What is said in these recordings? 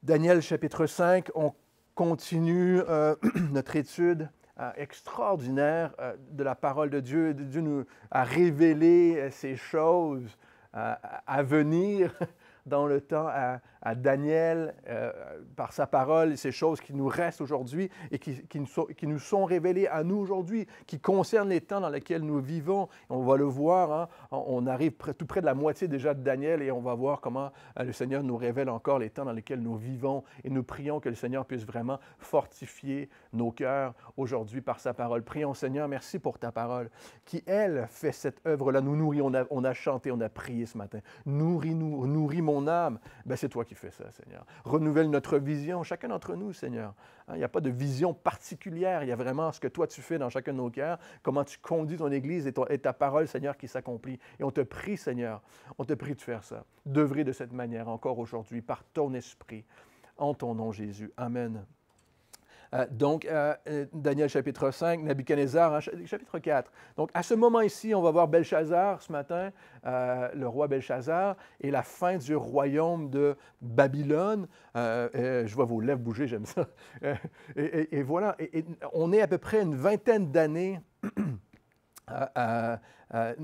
Daniel chapitre 5, on continue notre étude extraordinaire de la parole de Dieu. Dieu nous a révélé ces choses à venir dans le temps à Daniel par sa parole, ces choses qui nous restent aujourd'hui et qui nous sont révélées à nous aujourd'hui, qui concernent les temps dans lesquels nous vivons. On va le voir, hein, on arrive tout près de la moitié déjà de Daniel et on va voir comment le Seigneur nous révèle encore les temps dans lesquels nous vivons et nous prions que le Seigneur puisse vraiment fortifier nos cœurs aujourd'hui par sa parole. Prions, Seigneur, merci pour ta parole qui, elle, fait cette œuvre-là. Nous nourrit, on a chanté, on a prié ce matin. Nourris-nous, nourris mon âme. Ben, c'est toi qui fais ça, Seigneur. Renouvelle notre vision, chacun d'entre nous, Seigneur. Hein, il n'y a pas de vision particulière. Il y a vraiment ce que toi tu fais dans chacun de nos cœurs, comment tu conduis ton Église et ta parole, Seigneur, qui s'accomplit. Et on te prie, Seigneur, on te prie de faire ça, d'œuvrer de cette manière encore aujourd'hui par ton esprit. En ton nom, Jésus. Amen. Daniel chapitre 5, Nabuchodonosor, hein, chapitre 4. Donc, à ce moment ici, on va voir Belchazzar ce matin, le roi Belchazzar, et la fin du royaume de Babylone. Je vois vos lèvres bouger, j'aime ça. Et voilà, on est à peu près une vingtaine d'années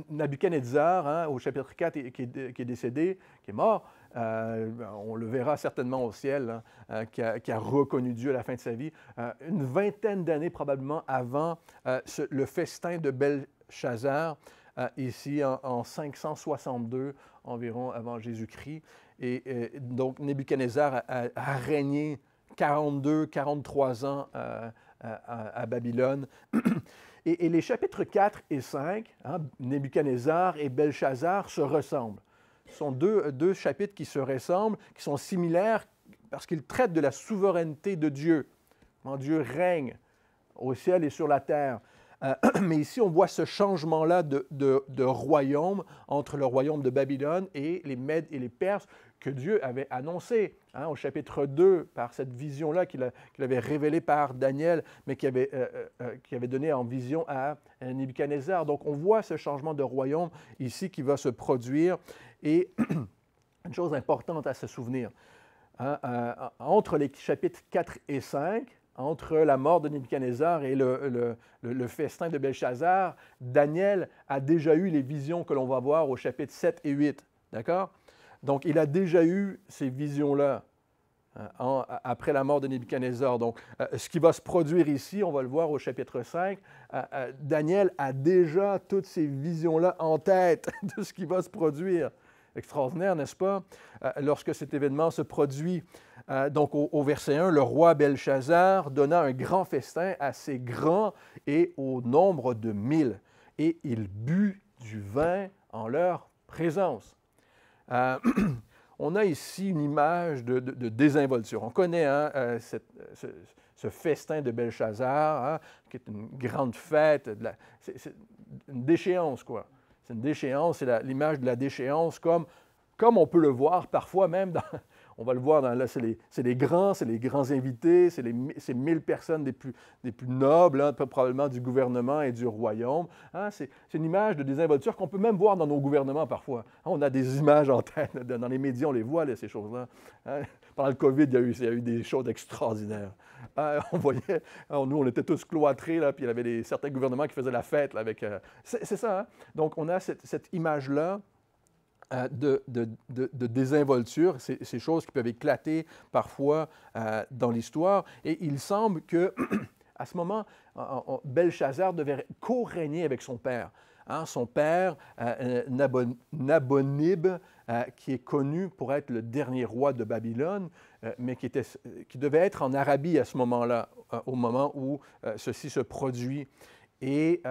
Nabuchodonosor, hein, au chapitre 4, qui est décédé, qui est mort. On le verra certainement au ciel, hein, qui a reconnu Dieu à la fin de sa vie. Une vingtaine d'années probablement avant le festin de Belchazzar, ici en 562 environ avant Jésus-Christ. Et donc Nabuchodonosor a régné 43 ans à Babylone. Et les chapitres 4 et 5, hein, Nabuchodonosor et Belchazzar se ressemblent. Ce sont deux chapitres qui se ressemblent, qui sont similaires parce qu'ils traitent de la souveraineté de Dieu. Comment Dieu règne au ciel et sur la terre. Mais ici, on voit ce changement-là de royaume entre le royaume de Babylone et les Mèdes et les Perses que Dieu avait annoncé, hein, au chapitre 2, par cette vision-là qu'il avait révélée par Daniel, mais qui avait donné en vision à Nabuchodonosor. Donc, on voit ce changement de royaume ici qui va se produire. Et une chose importante à se souvenir, hein, entre les chapitres 4 et 5, entre la mort de Nabuchodonosor et le festin de Belchazzar, Daniel a déjà eu les visions que l'on va voir au chapitre 7 et 8. D'accord? Donc, il a déjà eu ces visions-là après la mort de Nabuchodonosor. Donc, ce qui va se produire ici, on va le voir au chapitre 5, Daniel a déjà toutes ces visions-là en tête de ce qui va se produire. Extraordinaire, n'est-ce pas? Lorsque cet événement se produit. Donc, au verset 1, le roi Belchazzar donna un grand festin assez grand et au nombre de 1000, et il but du vin en leur présence. On a ici une image de désinvolture. On connaît, hein, ce festin de Belchazzar, hein, qui est une grande fête, c'est une déchéance, quoi. C'est une déchéance, c'est l'image de la déchéance, comme on peut le voir parfois même on va le voir, c'est les grands invités, c'est 1000 personnes des plus nobles, hein, probablement du gouvernement et du royaume. Hein, c'est une image de désinvolture qu'on peut même voir dans nos gouvernements parfois. Hein, on a des images en tête, dans les médias, on les voit, là, ces choses-là. Hein, pendant le COVID, il y a eu des choses extraordinaires. On voyait, nous, on était tous cloîtrés, là, puis il y avait certains gouvernements qui faisaient la fête. Là, avec, c'est ça. Hein? Donc, on a cette image-là de désinvolture, ces choses qui peuvent éclater parfois dans l'histoire. Et il semble que à ce moment, Belchazzar devait co-régner avec son père. Hein, son père, Nabonib, qui est connu pour être le dernier roi de Babylone, mais qui devait être en Arabie à ce moment-là, au moment où ceci se produit, et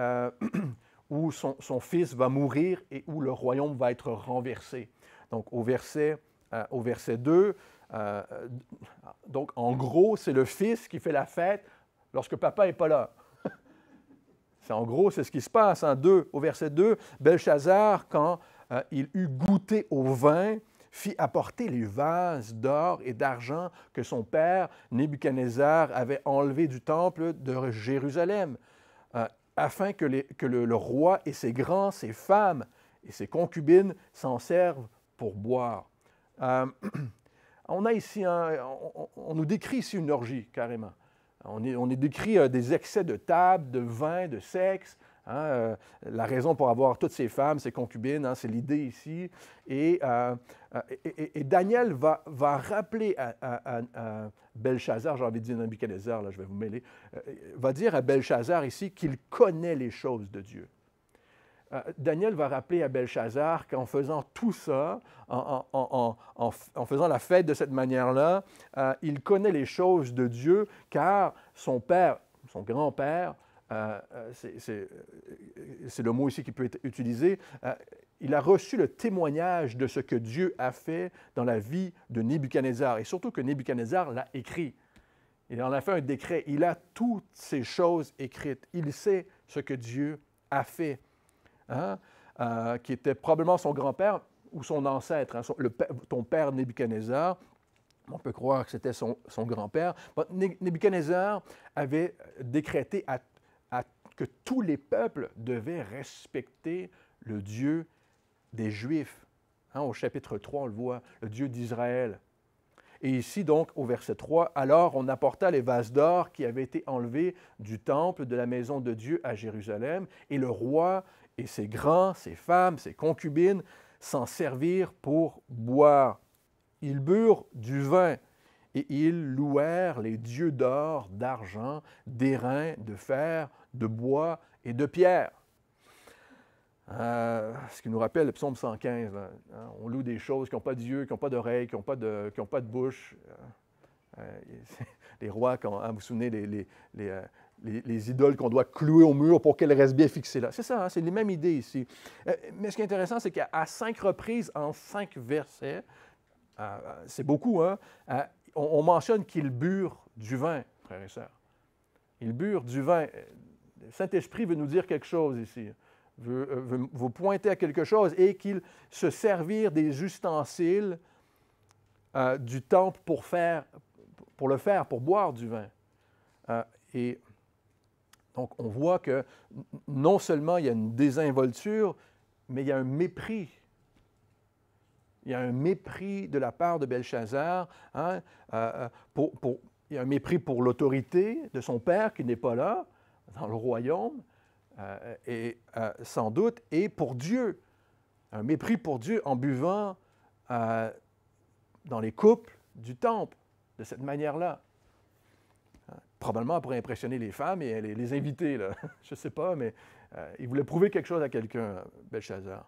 où son fils va mourir et où le royaume va être renversé. Donc, au verset 2, donc en gros, c'est le fils qui fait la fête lorsque papa n'est pas là. En gros, c'est ce qui se passe. Hein. Au verset 2, Belchazzar, quand il eut goûté au vin, fit apporter les vases d'or et d'argent que son père, Nabuchodonosor, avait enlevés du temple de Jérusalem, afin que le roi et ses grands, ses femmes et ses concubines s'en servent pour boire. On a ici, on nous décrit ici une orgie, carrément. On est décrit des excès de table, de vin, de sexe. La raison pour avoir toutes ces femmes, ces concubines, c'est l'idée ici. Et Daniel va rappeler à Belchazzar, j'ai envie de dire Nebuchadnezzar, là, je vais vous mêler, va dire à Belchazzar ici qu'il connaît les choses de Dieu. Daniel va rappeler à Belchazzar qu'en faisant tout ça, en faisant la fête de cette manière-là, il connaît les choses de Dieu, car son père, son grand-père, c'est le mot ici qui peut être utilisé, il a reçu le témoignage de ce que Dieu a fait dans la vie de Nebuchadnezzar, et surtout que Nebuchadnezzar l'a écrit. Il en a fait un décret. Il a toutes ces choses écrites. Il sait ce que Dieu a fait. Qui était probablement son grand-père ou son ancêtre, ton père Nebuchadnezzar. On peut croire que c'était son grand-père. Nebuchadnezzar avait décrété que tous les peuples devaient respecter le Dieu des Juifs. Au chapitre 3, on le voit, le Dieu d'Israël. Et ici, donc, au verset 3, « Alors on apporta les vases d'or qui avaient été enlevés du temple de la maison de Dieu à Jérusalem, et le roi et ses grands, ses femmes, ses concubines s'en servirent pour boire. Ils burent du vin, et ils louèrent les dieux d'or, d'argent, d'airain, de fer, de bois et de pierre. » Ce qui nous rappelle le psaume 115. Là, on loue des choses qui n'ont pas d'yeux, qui n'ont pas d'oreilles, qui n'ont pas de bouche. Les rois, vous vous souvenez, les idoles qu'on doit clouer au mur pour qu'elles restent bien fixées là. C'est ça, c'est les mêmes idées ici. Mais ce qui est intéressant, c'est qu'à 5 reprises, en 5 versets, c'est beaucoup, on mentionne qu'ils burent du vin, frères et sœurs. Ils burent du vin. Le Saint-Esprit veut nous dire quelque chose ici. Veut vous pointer à quelque chose, et qu'ils se servirent des ustensiles du temple pour boire du vin. Et donc, on voit que non seulement il y a une désinvolture, mais il y a un mépris. Il y a un mépris de la part de Belchazzar. Il y a un mépris pour l'autorité de son père qui n'est pas là, dans le royaume. Sans doute, et pour Dieu. Un mépris pour Dieu en buvant dans les coupes du temple, de cette manière-là. Probablement pour impressionner les femmes et les inviter, là. Je ne sais pas, mais il voulait prouver quelque chose à quelqu'un, Belchazzar.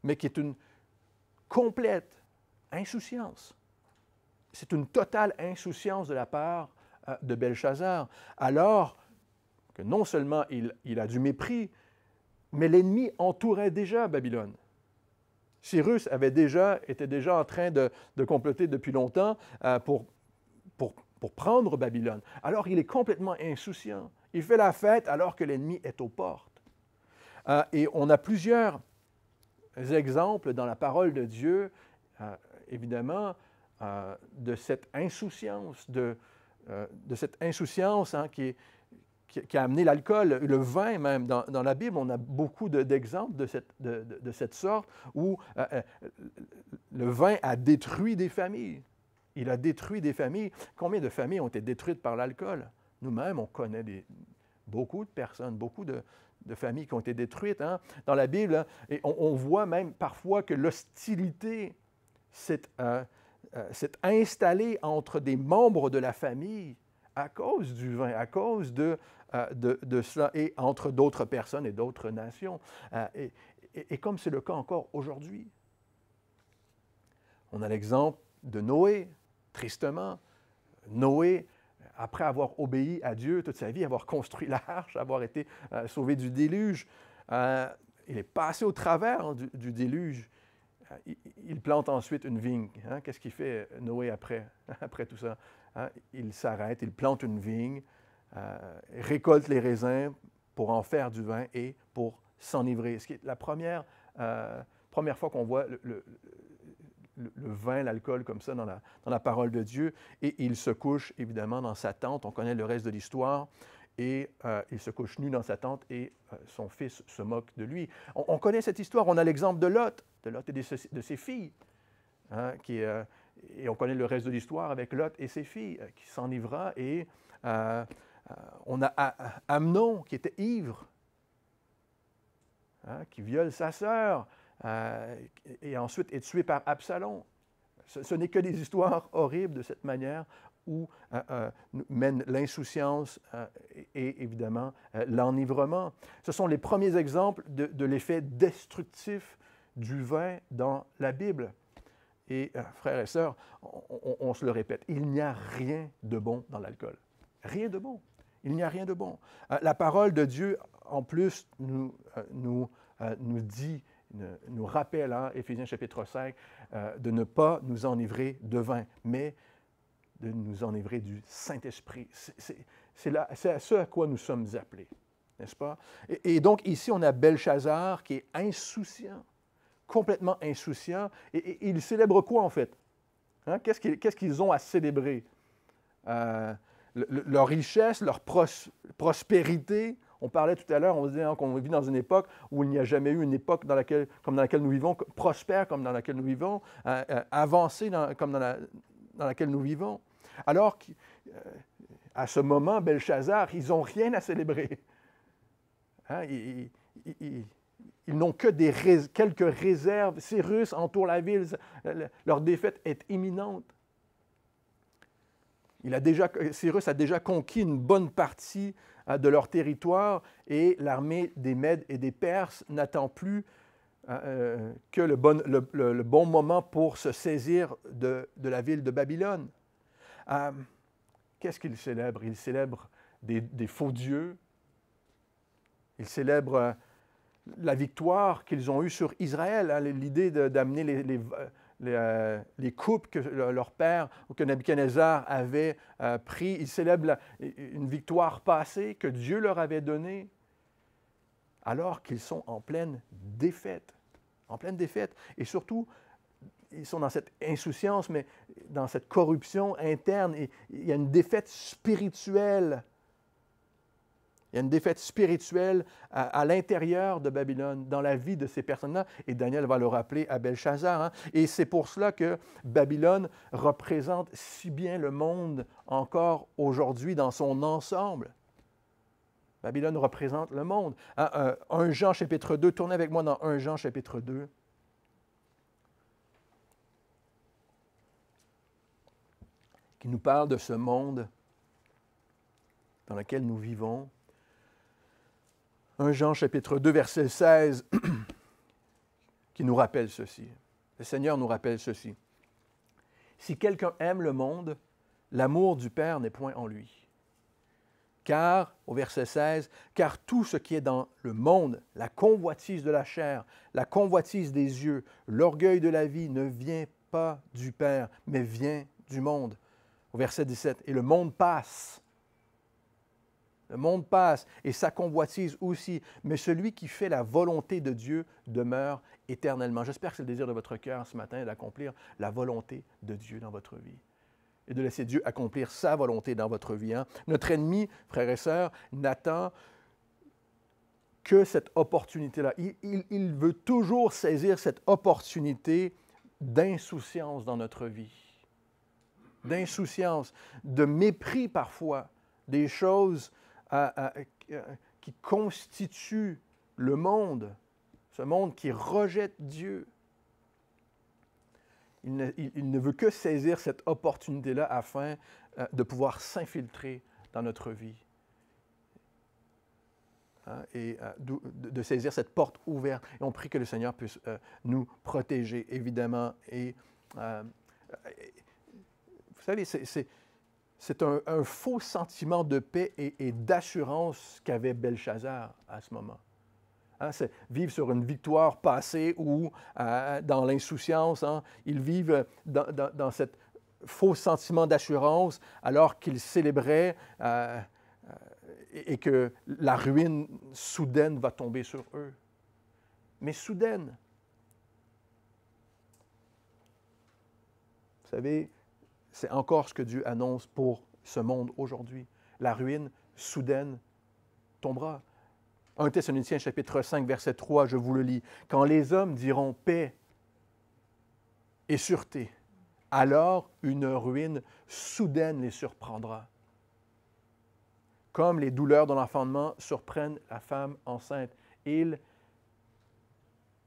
Mais qui est une complète insouciance. C'est une totale insouciance de la part de Belchazzar. Alors que non seulement il a du mépris, mais l'ennemi entourait déjà Babylone. Cyrus était déjà en train de comploter depuis longtemps pour prendre Babylone. Alors il est complètement insouciant. Il fait la fête alors que l'ennemi est aux portes. Et on a plusieurs exemples dans la parole de Dieu, évidemment, de cette insouciance, qui a amené l'alcool, le vin même. Dans la Bible, on a beaucoup d'exemples de cette sorte où le vin a détruit des familles. Il a détruit des familles. Combien de familles ont été détruites par l'alcool? Nous-mêmes, on connaît beaucoup de personnes, beaucoup de familles qui ont été détruites. Dans la Bible, et on voit même parfois que l'hostilité s'est installée entre des membres de la famille à cause du vin, à cause de cela, et entre d'autres personnes et d'autres nations. Et comme c'est le cas encore aujourd'hui. On a l'exemple de Noé, tristement. Noé, après avoir obéi à Dieu toute sa vie, avoir construit l'arche, avoir été sauvé du déluge, il est passé au travers du déluge. Il plante ensuite une vigne. Qu'est-ce qu'il fait, Noé, après tout ça? Il s'arrête, il plante une vigne, récolte les raisins pour en faire du vin et pour s'enivrer. Ce qui est la première fois qu'on voit le vin, l'alcool comme ça dans la parole de Dieu. Et il se couche évidemment dans sa tente. On connaît le reste de l'histoire. Et il se couche nu dans sa tente et son fils se moque de lui. On connaît cette histoire. On a l'exemple de Lot et de ses filles, Et on connaît le reste de l'histoire avec Lot et ses filles qui s'enivra. Et on a Amnon qui était ivre, qui viole sa sœur et ensuite est tué par Absalom. Ce n'est que des histoires horribles de cette manière où mène l'insouciance et évidemment l'enivrement. Ce sont les premiers exemples de l'effet destructif du vin dans la Bible. Et frères et sœurs, on se le répète, il n'y a rien de bon dans l'alcool. Rien de bon. Il n'y a rien de bon. La parole de Dieu, en plus, nous dit, nous rappelle, Éphésiens chapitre 5, de ne pas nous enivrer de vin, mais de nous enivrer du Saint-Esprit. C'est à ce à quoi nous sommes appelés, n'est-ce pas? Et donc ici, on a Belchazzar qui est insouciant, complètement insouciant. Et il célèbre quoi en fait? Qu'est-ce qu'ils ont à célébrer? Leur richesse, leur prospérité. On parlait tout à l'heure, on disait qu'on vit dans une époque où il n'y a jamais eu une époque comme dans laquelle nous vivons, prospère comme dans laquelle nous vivons, avancée comme dans laquelle nous vivons. Alors qu'à ce moment, Belchazzar, ils n'ont rien à célébrer. Ils n'ont que quelques réserves. Cyrus entoure la ville. Leur défaite est imminente. Cyrus a déjà conquis une bonne partie de leur territoire et l'armée des Mèdes et des Perses n'attend plus que le bon moment pour se saisir de la ville de Babylone. Qu'est-ce qu'ils célèbrent? Ils célèbrent des faux dieux. Ils célèbrent la victoire qu'ils ont eue sur Israël, l'idée d'amener les coupes que leur père ou que Nebuchadnezzar avait pris. Ils célèbrent une victoire passée que Dieu leur avait donnée, alors qu'ils sont en pleine défaite. En pleine défaite. Et surtout, ils sont dans cette insouciance, mais dans cette corruption interne. Et il y a une défaite spirituelle. Il y a une défaite spirituelle à l'intérieur de Babylone, dans la vie de ces personnes-là. Et Daniel va le rappeler à Belchazzar. Et c'est pour cela que Babylone représente si bien le monde encore aujourd'hui dans son ensemble. Babylone représente le monde. 1 Jean chapitre 2, tournez avec moi dans 1 Jean chapitre 2. Qui nous parle de ce monde dans lequel nous vivons. 1 Jean chapitre 2, verset 16, qui nous rappelle ceci. Le Seigneur nous rappelle ceci. Si quelqu'un aime le monde, l'amour du Père n'est point en lui. Car, au verset 16, car tout ce qui est dans le monde, la convoitise de la chair, la convoitise des yeux, l'orgueil de la vie ne vient pas du Père, mais vient du monde. Au verset 17, et le monde passe. Le monde passe et sa convoitise aussi, mais celui qui fait la volonté de Dieu demeure éternellement. J'espère que c'est le désir de votre cœur ce matin d'accomplir la volonté de Dieu dans votre vie et de laisser Dieu accomplir sa volonté dans votre vie. Notre ennemi, frères et sœurs, n'attend que cette opportunité-là. Il veut toujours saisir cette opportunité d'insouciance dans notre vie, d'insouciance, de mépris parfois des choses qui constituent le monde, ce monde qui rejette Dieu. Il ne veut que saisir cette opportunité-là afin de pouvoir s'infiltrer dans notre vie. Et de saisir cette porte ouverte. Et on prie que le Seigneur puisse nous protéger, évidemment. Et vous savez, c'est un faux sentiment de paix et d'assurance qu'avait Belchazzar à ce moment. C'est vivre sur une victoire passée ou dans l'insouciance. Ils vivent dans ce faux sentiment d'assurance alors qu'ils célébraient et que la ruine soudaine va tomber sur eux. Mais soudaine. Vous savez, c'est encore ce que Dieu annonce pour ce monde aujourd'hui. La ruine soudaine tombera. 1 Thessaloniciens chapitre 5, verset 3, je vous le lis. Quand les hommes diront paix et sûreté, alors une ruine soudaine les surprendra. Comme les douleurs de l'enfantement surprennent la femme enceinte. Ils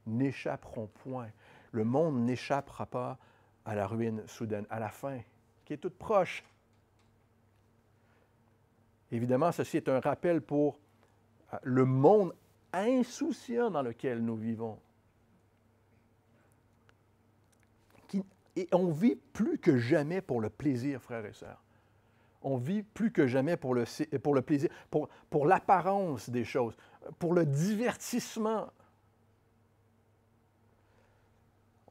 n'échapperont point. Le monde n'échappera pas à la ruine soudaine, à la fin, qui est toute proche. Évidemment, ceci est un rappel pour le monde insouciant dans lequel nous vivons. Et on vit plus que jamais pour le plaisir, frères et sœurs. On vit plus que jamais pour le plaisir, pour l'apparence des choses, pour le divertissement.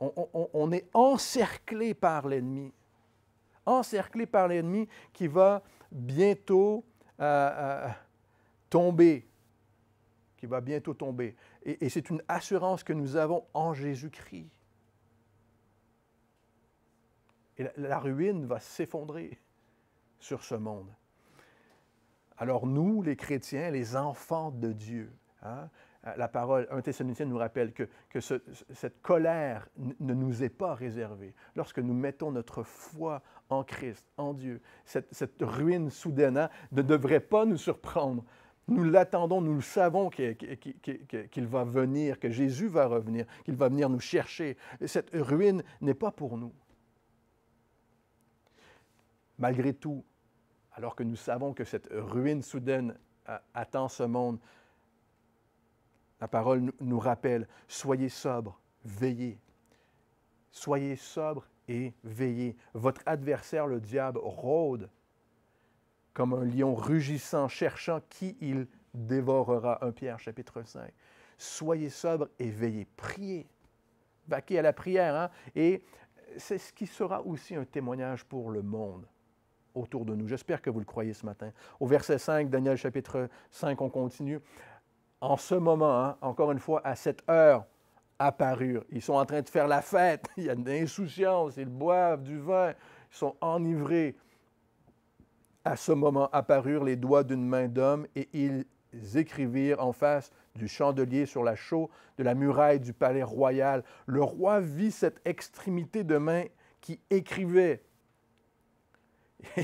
On est encerclé par l'ennemi. Encerclé par l'ennemi qui va bientôt tomber. Qui va bientôt tomber. Et c'est une assurance que nous avons en Jésus-Christ. Et la ruine va s'effondrer sur ce monde. Alors nous, les chrétiens, les enfants de Dieu, hein, la parole, 1 Thessaloniciens nous rappelle que cette colère ne nous est pas réservée. Lorsque nous mettons notre foi en Christ, en Dieu, cette ruine soudaine hein, ne devrait pas nous surprendre. Nous l'attendons, nous le savons qu'il va venir, que Jésus va revenir, qu'il va venir nous chercher. Cette ruine n'est pas pour nous. Malgré tout, alors que nous savons que cette ruine soudaine attend ce monde, la parole nous rappelle, soyez sobres, veillez. Soyez sobres et veillez. Votre adversaire, le diable, rôde comme un lion rugissant, cherchant qui il dévorera. 1 Pierre, chapitre 5. Soyez sobres et veillez. Priez. Vaquez à la prière. Hein? Et c'est ce qui sera aussi un témoignage pour le monde autour de nous. J'espère que vous le croyez ce matin. Au verset 5, Daniel chapitre 5, on continue. En ce moment, hein, encore une fois, à cette heure, apparurent. Ils sont en train de faire la fête. Il y a de l'insouciance. Ils boivent du vin. Ils sont enivrés. À ce moment apparurent les doigts d'une main d'homme et ils écrivirent en face du chandelier sur la chaux de la muraille du palais royal. Le roi vit cette extrémité de main qui écrivait.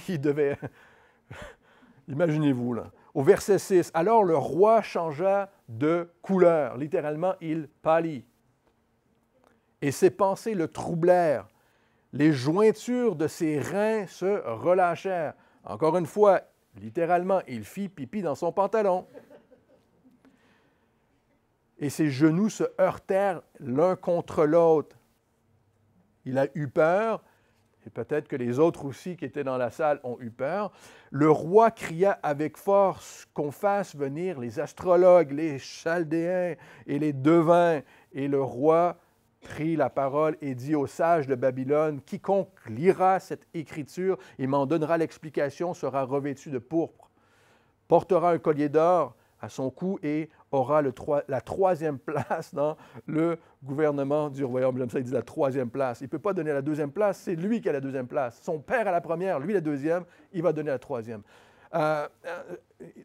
Il devait... Imaginez-vous, là. Au verset 6, « Alors le roi changea de couleur. » Littéralement, il pâlit. Et ses pensées le troublèrent. Les jointures de ses reins se relâchèrent. Encore une fois, littéralement, il fit pipi dans son pantalon. Et ses genoux se heurtèrent l'un contre l'autre. Il a eu peur. Et peut-être que les autres aussi qui étaient dans la salle ont eu peur. Le roi cria avec force qu'on fasse venir les astrologues, les chaldéens et les devins. Et le roi prit la parole et dit aux sages de Babylone, « Quiconque lira cette écriture et m'en donnera l'explication sera revêtu de pourpre, portera un collier d'or à son cou et aura la troisième place dans le gouvernement du royaume. » J'aime ça, il dit la troisième place. Il ne peut pas donner la deuxième place, c'est lui qui a la deuxième place. Son père a la première, lui la deuxième, il va donner la troisième.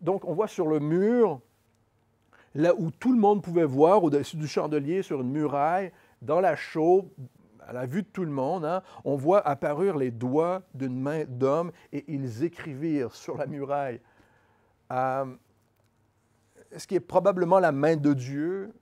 Donc, on voit sur le mur, là où tout le monde pouvait voir, au-dessus du chandelier, sur une muraille, dans la chaux, à la vue de tout le monde, hein, on voit apparurent les doigts d'une main d'homme et ils écrivirent sur la muraille. Ce qui est probablement la main de Dieu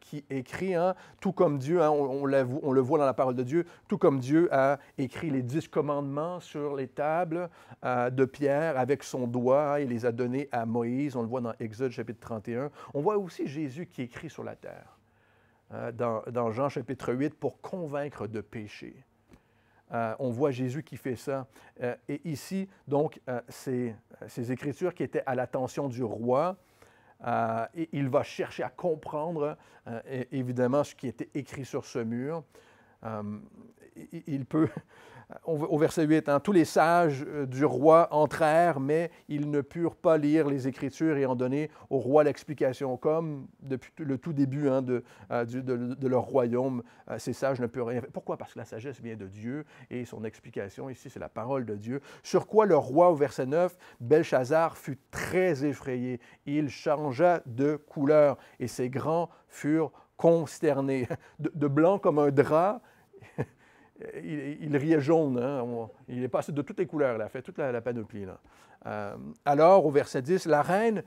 qui écrit, hein, tout comme Dieu, hein, on le voit dans la parole de Dieu, tout comme Dieu a écrit les 10 commandements sur les tables de pierre avec son doigt, hein, il les a donnés à Moïse, on le voit dans Exode chapitre 31. On voit aussi Jésus qui écrit sur la terre. Dans Jean chapitre 8, pour convaincre de péché. On voit Jésus qui fait ça. Et ici, donc, ces écritures qui étaient à l'attention du roi, et il va chercher à comprendre, évidemment, ce qui était écrit sur ce mur. Il peut... Au verset 8, hein, « Tous les sages du roi entrèrent, mais ils ne purent pas lire les Écritures et en donner au roi l'explication. » Comme depuis le tout début hein, de leur royaume, ces sages ne purent rien faire. Pourquoi? Parce que la sagesse vient de Dieu et son explication, ici, c'est la parole de Dieu. Sur quoi le roi, au verset 9, Belchazar fut très effrayé. Il changea de couleur et ses grands furent consternés. De blanc comme un drap, il riait jaune. Hein? Il est passé de toutes les couleurs. Il a fait toute la panoplie. Là. Alors, au verset 10, la reine,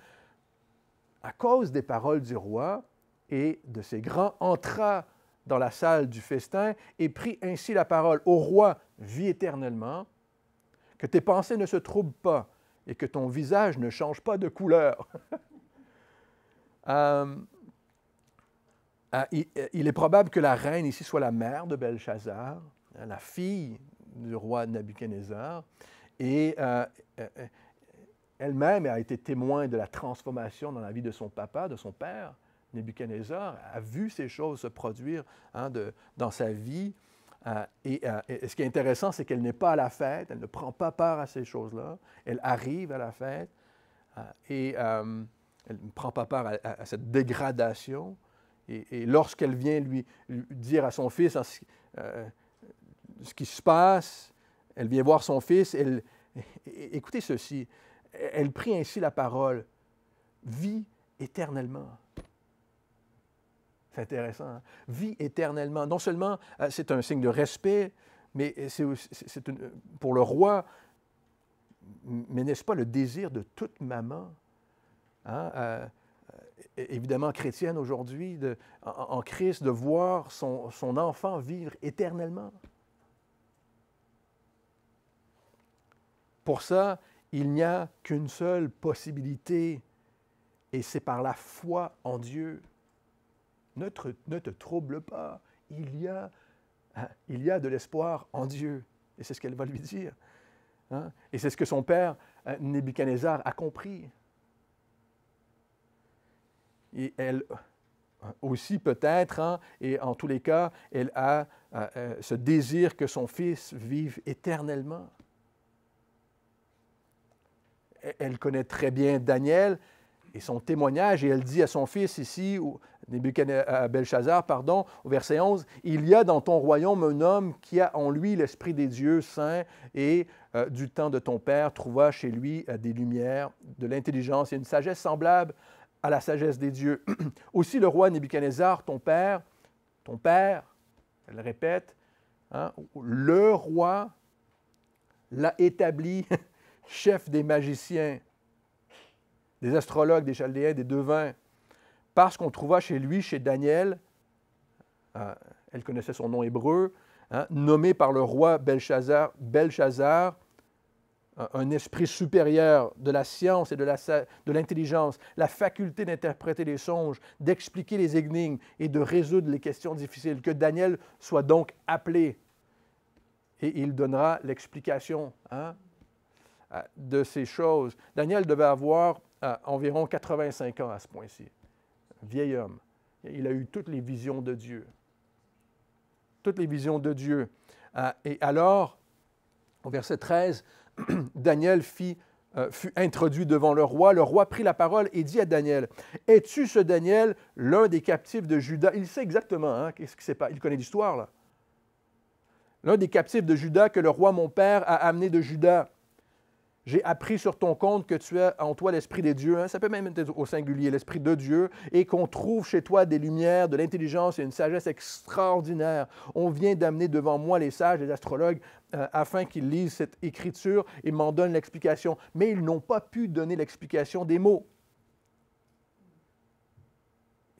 à cause des paroles du roi et de ses grands, entra dans la salle du festin et prit ainsi la parole. Ô roi, vis éternellement, que tes pensées ne se troublent pas et que ton visage ne change pas de couleur. Il est probable que la reine ici soit la mère de Belchazzar, la fille du roi Nabuchodonosor, et elle-même a été témoin de la transformation dans la vie de son papa, de son père. Nabuchodonosor a vu ces choses se produire dans sa vie. Et ce qui est intéressant, c'est qu'elle n'est pas à la fête, elle ne prend pas part à ces choses-là. Elle arrive à la fête et elle ne prend pas part à cette dégradation. Et lorsqu'elle vient lui dire à son fils ce qui se passe, elle vient voir son fils, écoutez ceci, elle prit ainsi la parole, vis éternellement. C'est intéressant. Hein? Vis éternellement. Non seulement c'est un signe de respect, mais pour le roi, mais n'est-ce pas le désir de toute maman, hein? Évidemment chrétienne aujourd'hui, en Christ, de voir son enfant vivre éternellement. Pour ça, il n'y a qu'une seule possibilité, et c'est par la foi en Dieu. Ne te trouble pas, il y a de l'espoir en Dieu. Et c'est ce qu'elle va lui dire. Hein? Et c'est ce que son père, Nebuchadnezzar, a compris. Et elle aussi peut-être, hein, et en tous les cas, elle a ce désir que son fils vive éternellement. Elle connaît très bien Daniel et son témoignage, et elle dit à son fils ici, à Belchazzar, pardon, au verset 11, « Il y a dans ton royaume un homme qui a en lui l'esprit des dieux saints et du temps de ton père trouva chez lui des lumières, de l'intelligence et une sagesse semblable à la sagesse des dieux. Aussi le roi Nebuchadnezzar, ton père, elle répète, hein, le roi l'a établi chef des magiciens, des astrologues, des chaldéens, des devins, parce qu'on trouva chez lui, chez Daniel, elle connaissait son nom hébreu, hein, nommé par le roi Belchazzar, un esprit supérieur de la science et de l'intelligence, la faculté d'interpréter les songes, d'expliquer les énigmes et de résoudre les questions difficiles. Que Daniel soit donc appelé et il donnera l'explication de ces choses. Daniel devait avoir environ 85 ans à ce point-ci. Vieil homme. Il a eu toutes les visions de Dieu. Toutes les visions de Dieu. Et alors, au verset 13, Daniel fut introduit devant le roi. Le roi prit la parole et dit à Daniel, « Es-tu ce Daniel, l'un des captifs de Juda? » Il sait exactement, hein, qu'est-ce qui s'est passé. Il connaît l'histoire, là. « L'un des captifs de Juda que le roi mon père a amené de Juda. J'ai appris sur ton compte que tu as en toi l'Esprit des dieux, hein, ça peut même être au singulier, l'Esprit de Dieu, et qu'on trouve chez toi des lumières, de l'intelligence et une sagesse extraordinaire. On vient d'amener devant moi les sages, les astrologues, afin qu'ils lisent cette écriture et m'en donnent l'explication. Mais ils n'ont pas pu donner l'explication des mots.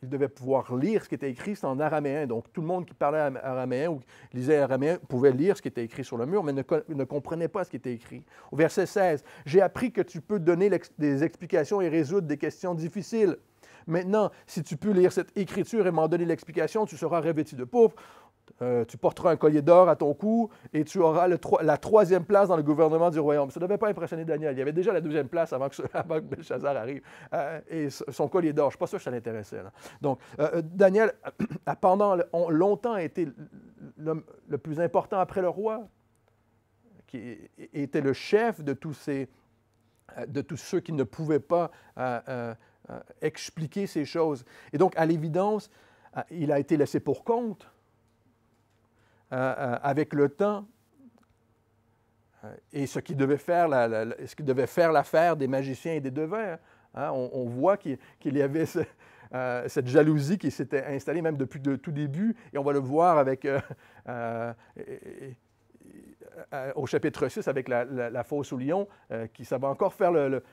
Ils devaient pouvoir lire ce qui était écrit, c'est en araméen. Donc, tout le monde qui parlait araméen ou qui lisait araméen pouvait lire ce qui était écrit sur le mur, mais ne comprenait pas ce qui était écrit. Au verset 16, « J'ai appris que tu peux donner des explications et résoudre des questions difficiles. Maintenant, si tu peux lire cette écriture et m'en donner l'explication, tu seras revêtu de pourpre. Tu porteras un collier d'or à ton cou et tu auras la troisième place dans le gouvernement du royaume. » Ça ne devait pas impressionner Daniel. Il y avait déjà la deuxième place avant que Belchazzar arrive. Et son collier d'or, je ne suis pas sûr que ça l'intéressait. Là. Donc, Daniel a pendant longtemps été l'homme le plus important après le roi, qui était le chef de tous ceux qui ne pouvaient pas expliquer ces choses. Et donc, à l'évidence, il a été laissé pour compte. Avec le temps, et ce qui devait faire l'affaire des magiciens et des devins. Hein, on voit qu'il y avait cette jalousie qui s'était installée même depuis le tout début, et on va le voir avec, au chapitre 6 avec la fosse au lion, qui ça va encore faire le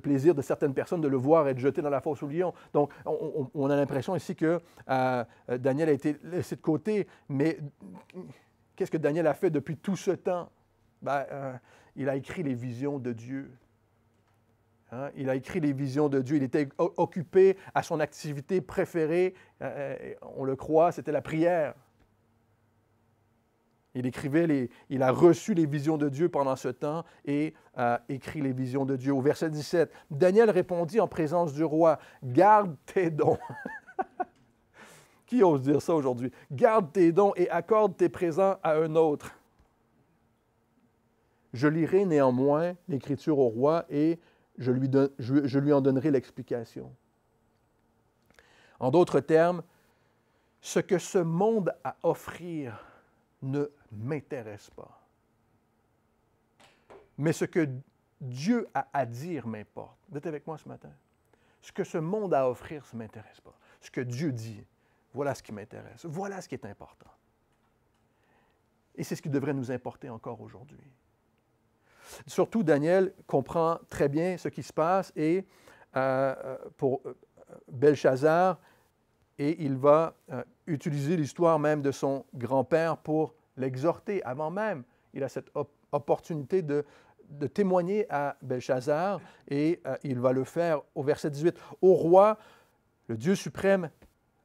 plaisir de certaines personnes de le voir être jeté dans la fosse au lion. Donc, on a l'impression ici que Daniel a été laissé de côté, mais qu'est-ce que Daniel a fait depuis tout ce temps? Il a écrit les visions de Dieu. Hein? Il a écrit les visions de Dieu. Il était occupé à son activité préférée, on le croit, c'était la prière. Il a reçu les visions de Dieu pendant ce temps et écrit les visions de Dieu. Au verset 17, Daniel répondit en présence du roi, « Garde tes dons. » Qui ose dire ça aujourd'hui? « Garde tes dons et accorde tes présents à un autre. Je lirai néanmoins l'Écriture au roi et je lui en donnerai l'explication. » En d'autres termes, ce que ce monde a à offrir ne m'intéresse pas. Mais ce que Dieu a à dire m'importe. Vous êtes avec moi ce matin? Ce que ce monde a à offrir, ça ne m'intéresse pas. Ce que Dieu dit, voilà ce qui m'intéresse. Voilà ce qui est important. Et c'est ce qui devrait nous importer encore aujourd'hui. Surtout, Daniel comprend très bien ce qui se passe et pour Belchazzar, et il va utiliser l'histoire même de son grand-père pour l'exhorter. Avant même, il a cette opportunité de témoigner à Belchazzar et il va le faire au verset 18. « Au roi, le Dieu suprême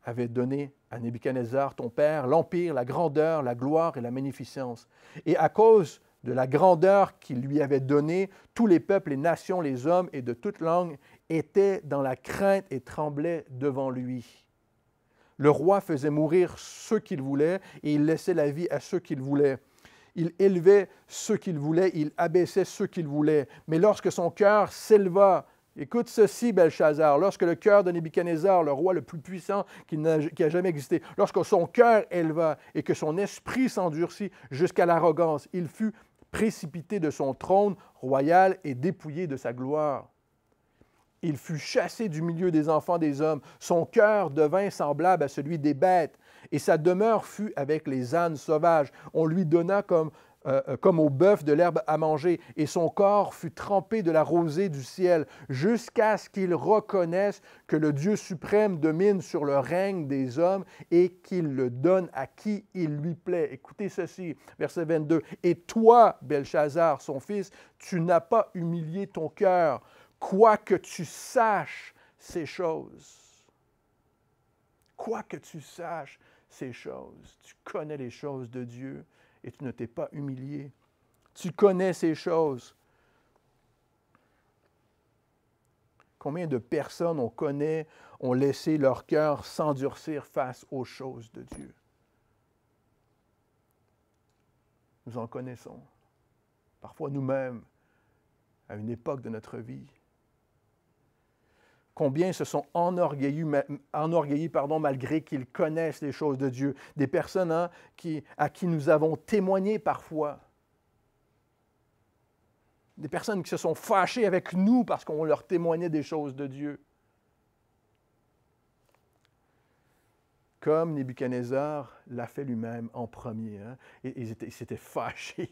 avait donné à Nebuchadnezzar, ton père, l'empire, la grandeur, la gloire et la magnificence. Et à cause de la grandeur qu'il lui avait donnée, tous les peuples, les nations, les hommes et de toute langue étaient dans la crainte et tremblaient devant lui. Le roi faisait mourir ceux qu'il voulait et il laissait la vie à ceux qu'il voulait. Il élevait ceux qu'il voulait, il abaissait ceux qu'il voulait. Mais lorsque son cœur s'éleva, écoute ceci, Belchazzar, lorsque le cœur de Nebuchadnezzar, le roi le plus puissant qui a jamais existé, lorsque son cœur éleva et que son esprit s'endurcit jusqu'à l'arrogance, il fut précipité de son trône royal et dépouillé de sa gloire. Il fut chassé du milieu des enfants des hommes. Son cœur devint semblable à celui des bêtes, et sa demeure fut avec les ânes sauvages. On lui donna comme au bœuf de l'herbe à manger, et son corps fut trempé de la rosée du ciel, jusqu'à ce qu'il reconnaisse que le Dieu suprême domine sur le règne des hommes et qu'il le donne à qui il lui plaît. Écoutez ceci, verset 22. « Et toi, Belchazzar, son fils, tu n'as pas humilié ton cœur, quoique tu saches ces choses. » Quoique tu saches ces choses, tu connais les choses de Dieu et tu ne t'es pas humilié. Tu connais ces choses. Combien de personnes on connaît ont laissé leur cœur s'endurcir face aux choses de Dieu? Nous en connaissons. Parfois nous-mêmes, à une époque de notre vie. Combien se sont enorgueillis malgré qu'ils connaissent les choses de Dieu. Des personnes à qui nous avons témoigné parfois. Des personnes qui se sont fâchées avec nous parce qu'on leur témoignait des choses de Dieu. Comme Nebuchadnezzar l'a fait lui-même en premier. Hein? Il s'était fâché,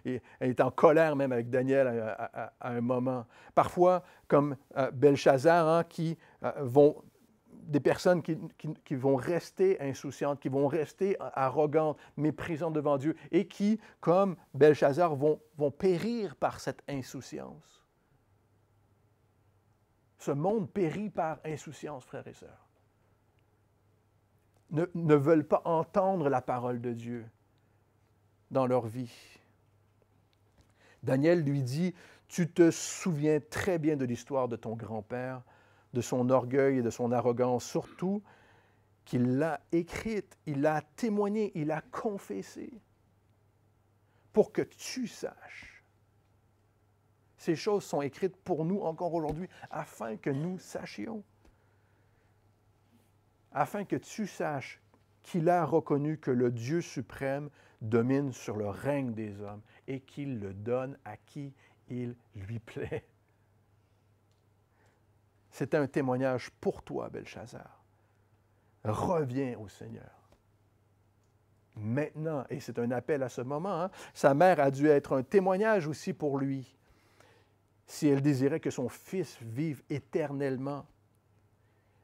il était en colère même avec Daniel à un moment. Parfois, comme Belchazzar, hein, des personnes qui vont rester insouciantes, qui vont rester arrogantes, méprisantes devant Dieu, et qui, comme Belchazzar, vont périr par cette insouciance. Ce monde périt par insouciance, frères et sœurs. Ne veulent pas entendre la parole de Dieu dans leur vie. Daniel lui dit, « Tu te souviens très bien de l'histoire de ton grand-père, de son orgueil et de son arrogance, surtout qu'il l'a écrite, il l'a témoignée, il l'a confessée, pour que tu saches. » Ces choses sont écrites pour nous encore aujourd'hui, afin que nous sachions. Afin que tu saches qu'il a reconnu que le Dieu suprême domine sur le règne des hommes et qu'il le donne à qui il lui plaît. C'était un témoignage pour toi, Belchazzar. Reviens au Seigneur. Maintenant, et c'est un appel à ce moment, hein, sa mère a dû être un témoignage aussi pour lui, si elle désirait que son fils vive éternellement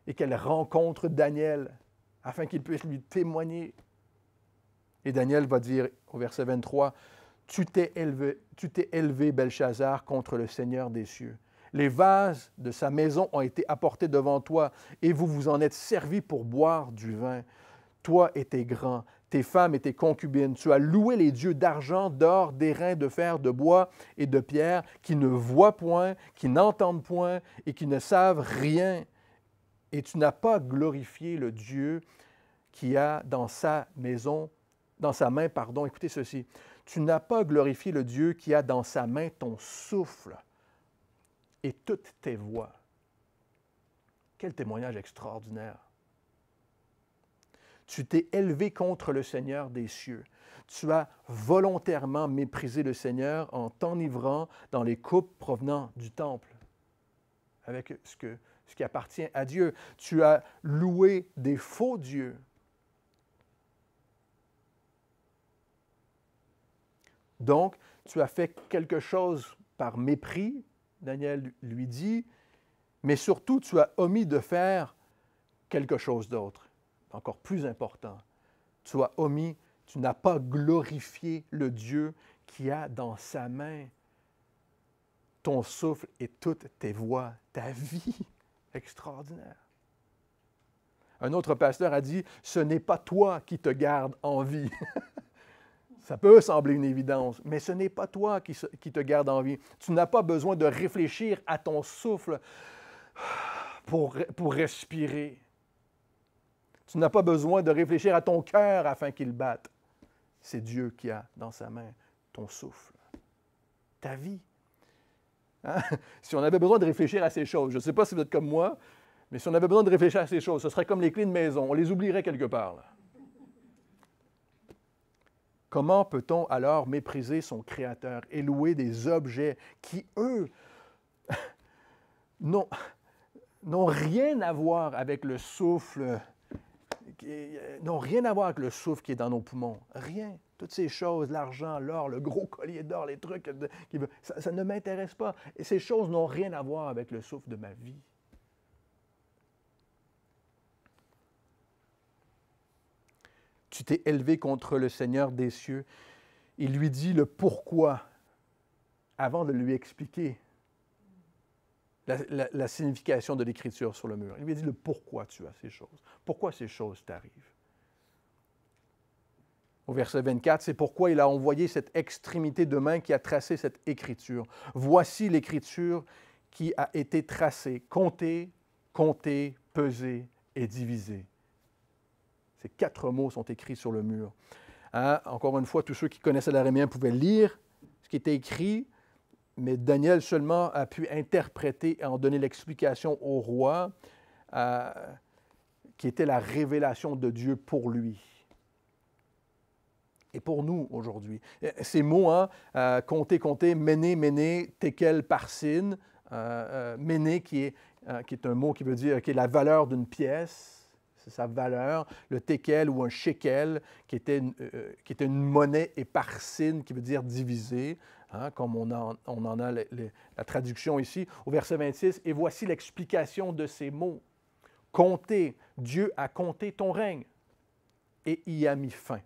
et qu'elle rencontre Daniel afin qu'il puisse lui témoigner. Et Daniel va dire au verset 23, « Tu t'es élevé, Belchazzar, contre le Seigneur des cieux. Les vases de sa maison ont été apportés devant toi, et vous vous en êtes servis pour boire du vin. Toi et tes grands, tes femmes et tes concubines, tu as loué les dieux d'argent, d'or, d'airain, de fer, de bois et de pierre, qui ne voient point, qui n'entendent point et qui ne savent rien. Et tu n'as pas glorifié le Dieu qui a dans sa maison, dans sa main, pardon, écoutez ceci, tu n'as pas glorifié le Dieu qui a dans sa main ton souffle et toutes tes voix. » Quel témoignage extraordinaire! Tu t'es élevé contre le Seigneur des cieux. Tu as volontairement méprisé le Seigneur en t'enivrant dans les coupes provenant du temple, avec ce qui appartient à Dieu. Tu as loué des faux dieux. Donc, tu as fait quelque chose par mépris, Daniel lui dit, mais surtout, tu as omis de faire quelque chose d'autre, encore plus important. Tu as omis, tu n'as pas glorifié le Dieu qui a dans sa main ton souffle et toutes tes voix, ta vie. Extraordinaire. Un autre pasteur a dit, « Ce n'est pas toi qui te garde en vie. » Ça peut sembler une évidence, mais ce n'est pas toi qui te garde en vie. Tu n'as pas besoin de réfléchir à ton souffle pour respirer. Tu n'as pas besoin de réfléchir à ton cœur afin qu'il batte. C'est Dieu qui a dans sa main ton souffle, ta vie. Hein? Si on avait besoin de réfléchir à ces choses, je ne sais pas si vous êtes comme moi, mais si on avait besoin de réfléchir à ces choses, ce serait comme les clés de maison, on les oublierait quelque part. Là. Comment peut-on alors mépriser son Créateur et louer des objets qui, eux, n'ont rien à voir avec le souffle, n'ont rien à voir avec le souffle qui est dans nos poumons? Rien. Toutes ces choses, l'argent, l'or, le gros collier d'or, les trucs, ça ne m'intéresse pas. Et ces choses n'ont rien à voir avec le souffle de ma vie. Tu t'es élevé contre le Seigneur des cieux. Il lui dit le pourquoi avant de lui expliquer la signification de l'Écriture sur le mur. Il lui dit le pourquoi tu as ces choses. Pourquoi ces choses t'arrivent. Au verset 24, c'est pourquoi il a envoyé cette extrémité de main qui a tracé cette écriture. Voici l'écriture qui a été tracée, comptée, pesée et divisée. Ces 4 mots sont écrits sur le mur. Hein? Encore une fois, tous ceux qui connaissaient l'araméen pouvaient lire ce qui était écrit, mais Daniel seulement a pu interpréter et en donner l'explication au roi, qui était la révélation de Dieu pour lui. Et pour nous aujourd'hui. Ces mots, hein, compter, mener, tekel, parsin, mener qui est un mot qui veut dire qui est la valeur d'une pièce, c'est sa valeur, le tekel ou un shekel qui était une monnaie et parsin qui veut dire diviser, hein, comme on en a la traduction ici au verset 26. Et voici l'explication de ces mots. Compter, Dieu a compté ton règne et y a mis fin.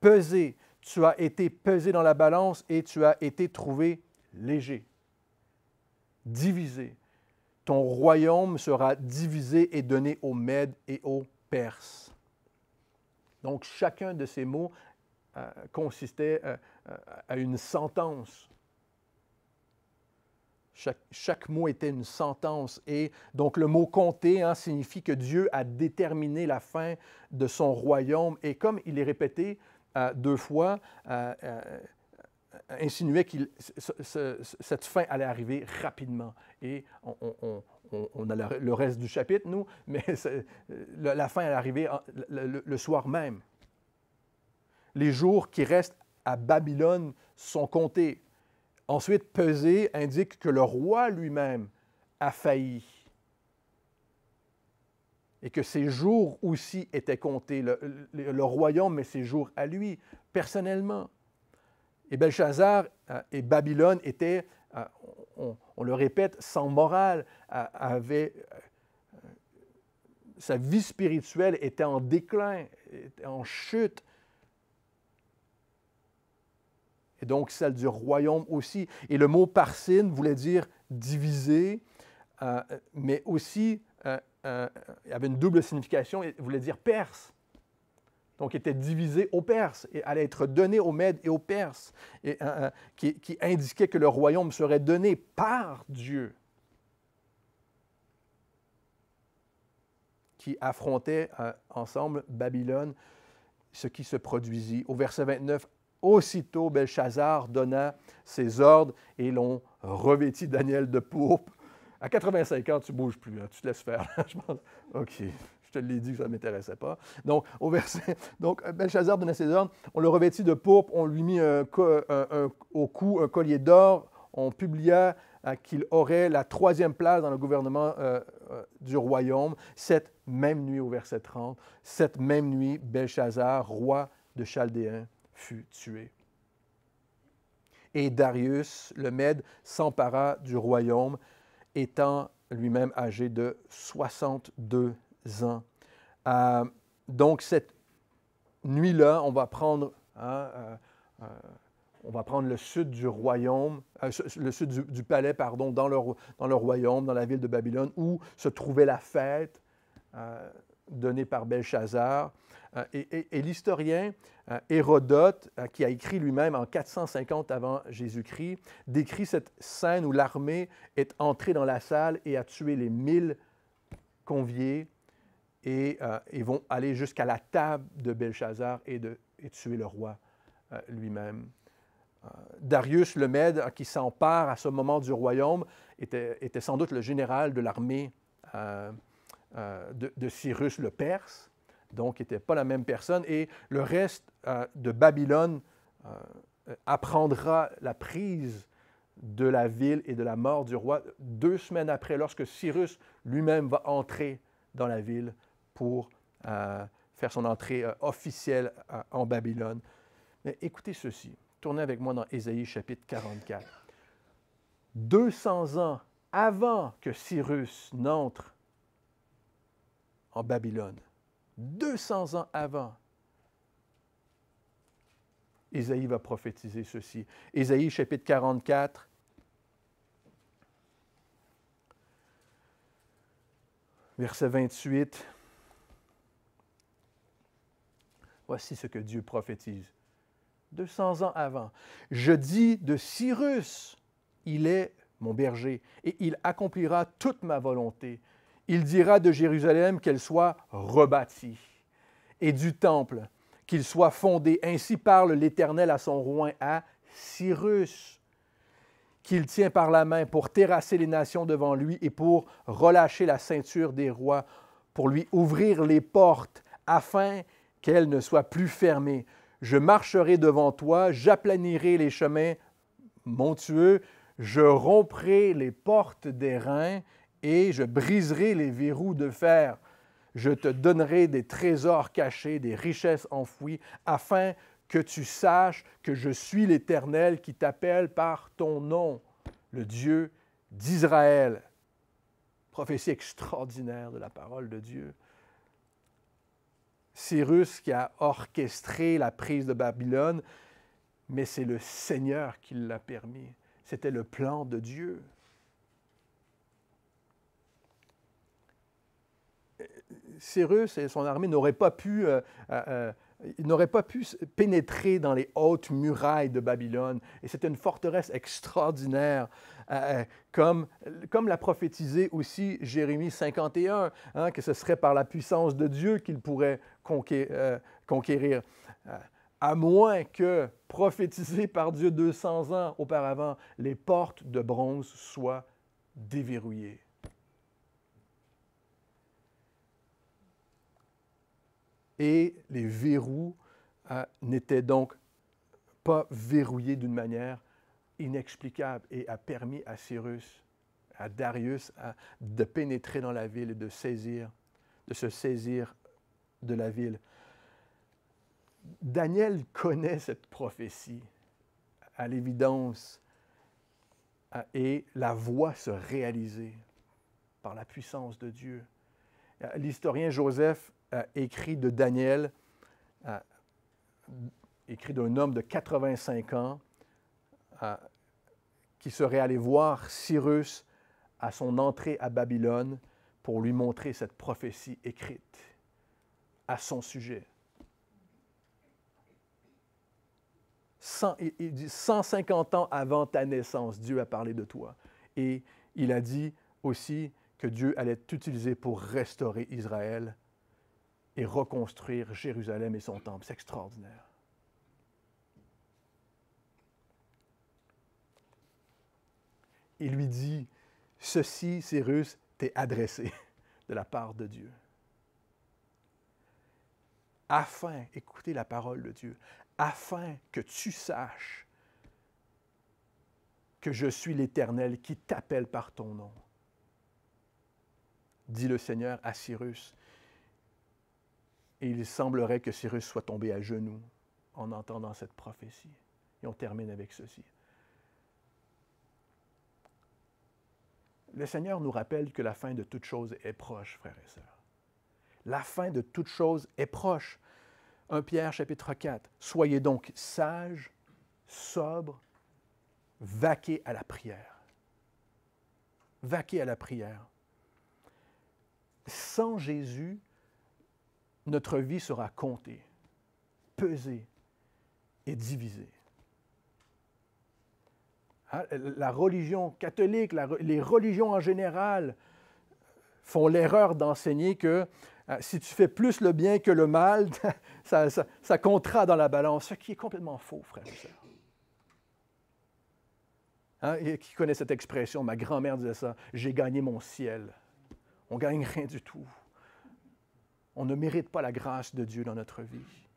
Peser, tu as été pesé dans la balance et tu as été trouvé léger. Divisé, ton royaume sera divisé et donné aux Mèdes et aux Perses. Donc, chacun de ces mots consistait à une sentence. Chaque mot était une sentence. Et donc, le mot « compter » hein, signifie que Dieu a déterminé la fin de son royaume. Et comme il est répété 2 fois, insinuait que cette fin allait arriver rapidement. Et on a le reste du chapitre, nous, mais la fin allait arriver le soir même. Les jours qui restent à Babylone sont comptés. Ensuite, peser indique que le roi lui-même a failli. Et que ses jours aussi étaient comptés, le royaume, mais ses jours à lui, personnellement. Et Belchazzar et Babylone étaient, on le répète, sans morale, sa vie spirituelle était en déclin, était en chute. Et donc celle du royaume aussi. Et le mot parsine voulait dire divisé, mais aussi il y avait une double signification, il voulait dire perse. Donc, il était divisé aux Perses et allait être donné aux Mèdes et aux Perses, et, qui indiquait que le royaume serait donné par Dieu, qui affrontait ensemble Babylone, ce qui se produisit. Au verset 29, aussitôt Belchazzar donna ses ordres et l'on revêtit Daniel de pourpre. À 85 ans, tu ne bouges plus, hein, tu te laisses faire. Je pense, OK, je te l'ai dit que ça ne m'intéressait pas. Donc, Belchazzar donna ses ordres, on le revêtit de pourpre, on lui mit au cou un collier d'or, on publia qu'il aurait la 3e place dans le gouvernement du royaume. Cette même nuit, au verset 30, cette même nuit, Belchazzar, roi de Chaldéens, fut tué. Et Darius, le Mède, s'empara du royaume, étant lui-même âgé de 62 ans. Donc, cette nuit-là, on va prendre le sud du royaume, le sud du palais, pardon, dans le royaume, dans la ville de Babylone, où se trouvait la fête donnée par Belchazzar. Et l'historien Hérodote, qui a écrit lui-même en 450 avant Jésus-Christ, décrit cette scène où l'armée est entrée dans la salle et a tué les 1000 conviés et vont aller jusqu'à la table de Belchazzar et tuer le roi lui-même. Darius le Mède, qui s'empare à ce moment du royaume, était sans doute le général de l'armée de Cyrus le Perse, donc il n'était pas la même personne, et le reste de Babylone apprendra la prise de la ville et de la mort du roi 2 semaines après, lorsque Cyrus lui-même va entrer dans la ville pour faire son entrée officielle en Babylone. Mais écoutez ceci, tournez avec moi dans Ésaïe chapitre 44. 200 ans avant que Cyrus n'entre en Babylone, 200 ans avant, Ésaïe va prophétiser ceci. Ésaïe chapitre 44, verset 28. Voici ce que Dieu prophétise. 200 ans avant. Je dis de Cyrus, il est mon berger, et il accomplira toute ma volonté. Il dira de Jérusalem qu'elle soit rebâtie, et du temple qu'il soit fondé. Ainsi parle l'Éternel à son roi, à Cyrus, qu'il tient par la main pour terrasser les nations devant lui et pour relâcher la ceinture des rois, pour lui ouvrir les portes afin qu'elles ne soient plus fermées. Je marcherai devant toi, j'aplanirai les chemins montueux, je romprai les portes d'airain et je briserai les verrous de fer. Je te donnerai des trésors cachés, des richesses enfouies, afin que tu saches que je suis l'Éternel qui t'appelle par ton nom, le Dieu d'Israël. Prophétie extraordinaire de la parole de Dieu. Cyrus qui a orchestré la prise de Babylone, mais c'est le Seigneur qui l'a permis. C'était le plan de Dieu. Cyrus et son armée n'auraient pas pu pénétrer dans les hautes murailles de Babylone. Et c'était une forteresse extraordinaire, comme l'a prophétisé aussi Jérémie 51, que ce serait par la puissance de Dieu qu'il pourrait conquérir. À moins que, prophétisé par Dieu 200 ans auparavant, les portes de bronze soient déverrouillées. Et les verrous n'étaient donc pas verrouillés d'une manière inexplicable et a permis à Cyrus à Darius de pénétrer dans la ville et de se saisir de la ville. Daniel connaît cette prophétie à l'évidence et la voit se réaliser par la puissance de Dieu. L'historien Joseph écrit de Daniel, écrit d'un homme de 85 ans qui serait allé voir Cyrus à son entrée à Babylone pour lui montrer cette prophétie écrite à son sujet. Il dit 150 ans avant ta naissance, Dieu a parlé de toi. Et il a dit aussi que Dieu allait t'utiliser pour restaurer Israël et reconstruire Jérusalem et son temple. C'est extraordinaire. Il lui dit, ceci, Cyrus, t'est adressé de la part de Dieu. Afin, écoutez la parole de Dieu, afin que tu saches que je suis l'Éternel qui t'appelle par ton nom, dit le Seigneur à Cyrus. Et il semblerait que Cyrus soit tombé à genoux en entendant cette prophétie. Et on termine avec ceci. Le Seigneur nous rappelle que la fin de toute chose est proche, frères et sœurs. La fin de toute chose est proche. 1 Pierre chapitre 4. Soyez donc sages, sobres, vaquez à la prière. Vaquez à la prière. Sans Jésus, notre vie sera comptée, pesée et divisée. Hein? La religion catholique, les religions en général font l'erreur d'enseigner que si tu fais plus le bien que le mal, ça comptera dans la balance, ce qui est complètement faux, frères et sœurs. Hein? Et qui connaît cette expression? Ma grand-mère disait ça, « J'ai gagné mon ciel ». On ne gagne rien du tout. On ne mérite pas la grâce de Dieu dans notre vie.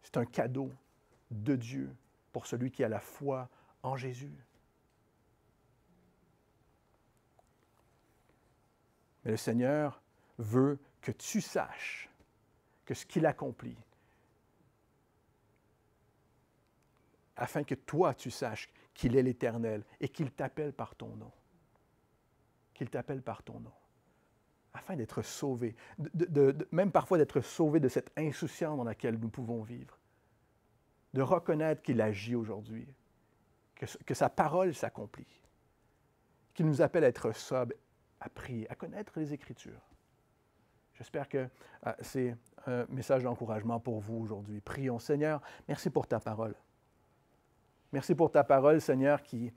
C'est un cadeau de Dieu pour celui qui a la foi en Jésus. Mais le Seigneur veut que tu saches que ce qu'il accomplit, afin que toi tu saches qu'il est l'Éternel et qu'il t'appelle par ton nom. Qu'il t'appelle par ton nom. Afin d'être sauvé, même parfois d'être sauvé de cette insouciance dans laquelle nous pouvons vivre. De reconnaître qu'il agit aujourd'hui, que sa parole s'accomplit, qu'il nous appelle à être sobres, à prier, à connaître les Écritures. J'espère que c'est un message d'encouragement pour vous aujourd'hui. Prions. Seigneur, merci pour ta parole. Merci pour ta parole, Seigneur, qui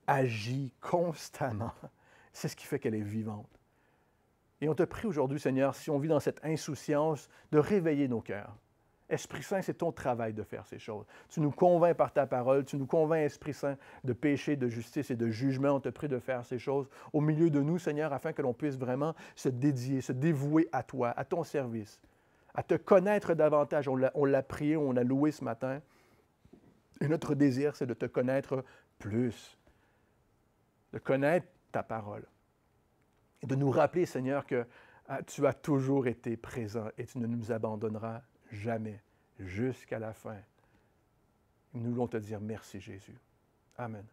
agit constamment. C'est ce qui fait qu'elle est vivante. Et on te prie aujourd'hui, Seigneur, si on vit dans cette insouciance, de réveiller nos cœurs. Esprit Saint, c'est ton travail de faire ces choses. Tu nous convaincs par ta parole, tu nous convaincs, Esprit Saint, de péché, de justice et de jugement. On te prie de faire ces choses au milieu de nous, Seigneur, afin que l'on puisse vraiment se dédier, se dévouer à toi, à ton service, à te connaître davantage. On l'a prié, on l'a loué ce matin. Et notre désir, c'est de te connaître plus, de connaître ta parole. Et de nous rappeler, Seigneur, que tu as toujours été présent et tu ne nous abandonneras jamais, jusqu'à la fin. Nous voulons te dire merci, Jésus. Amen.